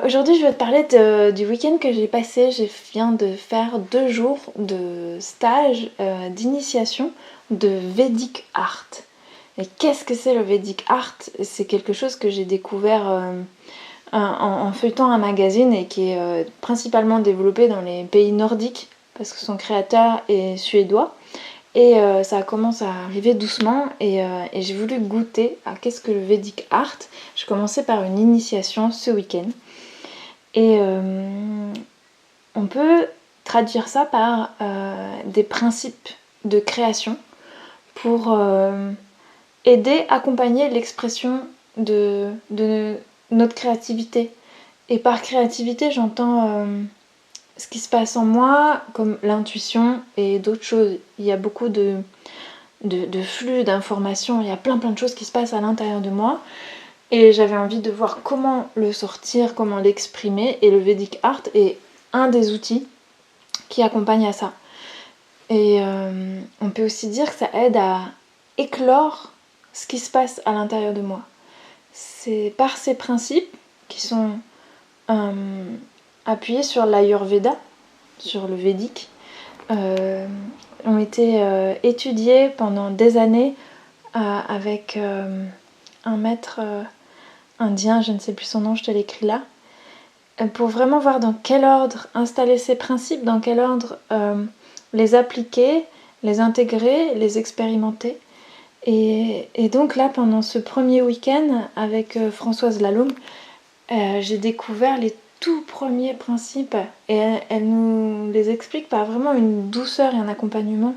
Aujourd'hui, je vais te parler du week-end que j'ai passé. Je viens de faire 2 jours de stage d'initiation de Vedic Art. Et qu'est-ce que c'est le Vedic Art? C'est quelque chose que j'ai découvert en feuilletant un magazine et qui est principalement développé dans les pays nordiques parce que son créateur est suédois. Et ça commence à arriver doucement et j'ai voulu goûter à qu'est-ce que le Vedic Art. Je commençais par une initiation ce week-end. Et on peut traduire ça par des principes de création pour aider, accompagner l'expression de notre créativité. Et par créativité, j'entends ce qui se passe en moi, comme l'intuition et d'autres choses. Il y a beaucoup de flux d'informations, il y a plein de choses qui se passent à l'intérieur de moi. Et j'avais envie de voir comment le sortir, comment l'exprimer. Et le Vedic Art est un des outils qui accompagne à ça. Et on peut aussi dire que ça aide à éclore ce qui se passe à l'intérieur de moi. C'est par ces principes qui sont appuyés sur l'Ayurveda, sur le Védique, ont été étudiés pendant des années avec un maître indien, je ne sais plus son nom, je te l'écris là, pour vraiment voir dans quel ordre installer ces principes, dans quel ordre les appliquer, les intégrer, les expérimenter. Et donc là, pendant ce premier week-end avec Françoise Laloum, j'ai découvert les tout premiers principes et elle nous les explique par vraiment une douceur et un accompagnement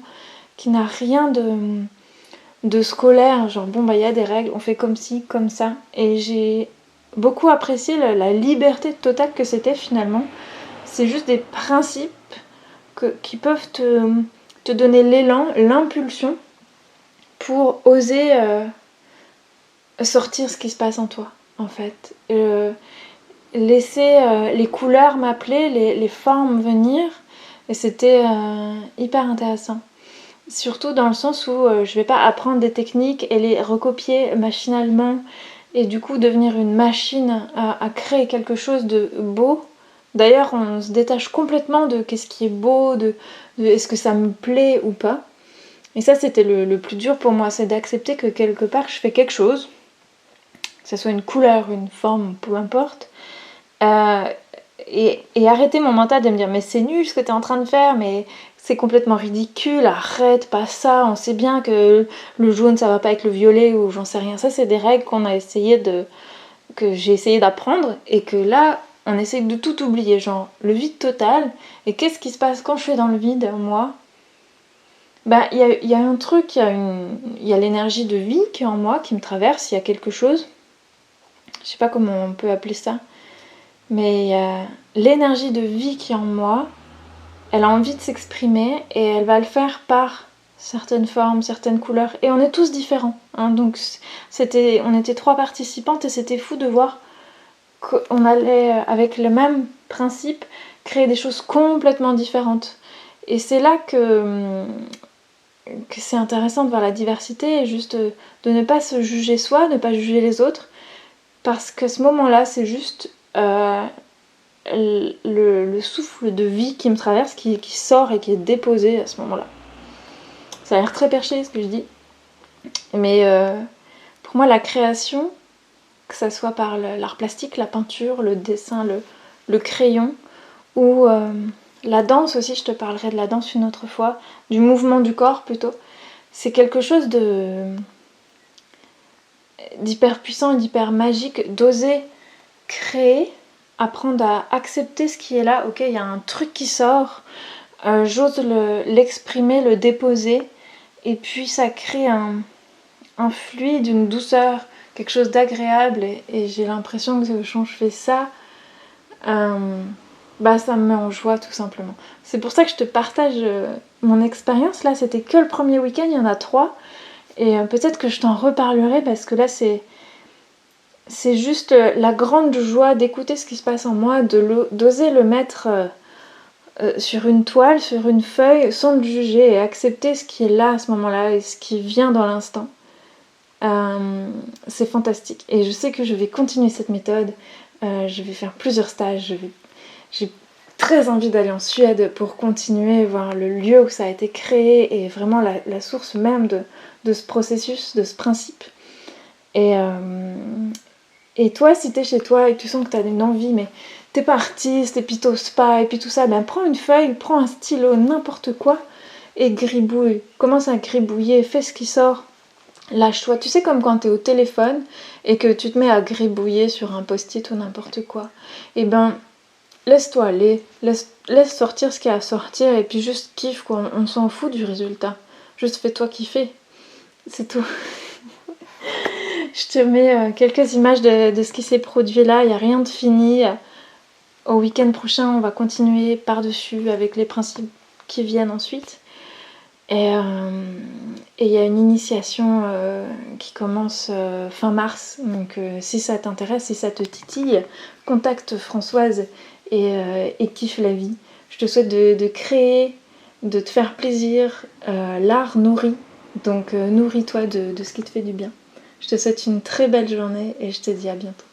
qui n'a rien de scolaire, genre bon bah il y a des règles, on fait comme ci, comme ça. Et j'ai beaucoup apprécié la liberté totale que c'était finalement. C'est juste des principes qui peuvent te donner l'élan, l'impulsion pour oser sortir ce qui se passe en toi, en fait. Laisser les couleurs m'appeler, les formes venir, et c'était hyper intéressant. Surtout dans le sens où je vais pas apprendre des techniques et les recopier machinalement et du coup devenir une machine à créer quelque chose de beau. D'ailleurs, on se détache complètement de qu'est-ce qui est beau, de est-ce que ça me plaît ou pas. Et ça, c'était le plus dur pour moi, c'est d'accepter que quelque part je fais quelque chose, que ce soit une couleur, une forme, peu importe, et arrêter mon mental de me dire mais c'est nul ce que t'es en train de faire, mais c'est complètement ridicule, arrête, pas ça, on sait bien que le jaune ça va pas avec le violet ou j'en sais rien. Ça c'est des règles que j'ai essayé d'apprendre et que là on essaye de tout oublier, genre le vide total. Et qu'est-ce qui se passe quand je suis dans le vide, moi? Bah il y a un truc, il y a l'énergie de vie qui est en moi, qui me traverse, il y a quelque chose, je sais pas comment on peut appeler ça, mais il y a l'énergie de vie qui est en moi. Elle a envie de s'exprimer et elle va le faire par certaines formes, certaines couleurs. Et on est tous différents. Hein, donc on était 3 participantes et c'était fou de voir qu'on allait, avec le même principe, créer des choses complètement différentes. Et c'est là que c'est intéressant de voir la diversité et juste de ne pas se juger soi, de ne pas juger les autres. Parce qu'à ce moment-là, c'est juste le souffle de vie qui me traverse, qui sort et qui est déposé à ce moment-là. Ça a l'air très perché ce que je dis, mais pour moi la création, que ça soit par l'art plastique, la peinture, le dessin, le crayon, ou la danse aussi, je te parlerai de la danse une autre fois, du mouvement du corps plutôt, c'est quelque chose d'hyper puissant et d'hyper magique, d'oser créer, apprendre à accepter ce qui est là. Ok, il y a un truc qui sort, j'ose l'exprimer, le déposer, et puis ça crée un fluide, une douceur, quelque chose d'agréable, et j'ai l'impression que quand je fais ça, bah ça me met en joie tout simplement. C'est pour ça que je te partage mon expérience. Là c'était que le premier week-end, il y en a 3, et peut-être que je t'en reparlerai parce que là c'est juste la grande joie d'écouter ce qui se passe en moi, d'oser le mettre sur une toile, sur une feuille, sans le juger et accepter ce qui est là à ce moment-là et ce qui vient dans l'instant. C'est fantastique. Et je sais que je vais continuer cette méthode Je vais faire plusieurs stages. J'ai très envie d'aller en Suède pour continuer, voir le lieu où ça a été créé et vraiment la source même de ce processus, de ce principe. Et toi, si t'es chez toi et que tu sens que t'as une envie, mais t'es pas artiste et puis t'oses pas et puis tout ça, ben prends une feuille, prends un stylo, n'importe quoi et gribouille. Commence à gribouiller, fais ce qui sort. Lâche-toi. Tu sais, comme quand t'es au téléphone et que tu te mets à gribouiller sur un post-it ou n'importe quoi. Et ben, laisse-toi aller, laisse sortir ce qu'il y a à sortir et puis juste kiffe quoi. On s'en fout du résultat. Juste fais-toi kiffer. C'est tout. Je te mets quelques images de ce qui s'est produit là. Il n'y a rien de fini. Au week-end prochain, on va continuer par-dessus avec les principes qui viennent ensuite. Et il y a une initiation qui commence fin mars. Donc si ça t'intéresse, si ça te titille, contacte Françoise et kiffe la vie. Je te souhaite de créer, de te faire plaisir. L'art nourrit. Donc nourris-toi de ce qui te fait du bien. Je te souhaite une très belle journée et je te dis à bientôt.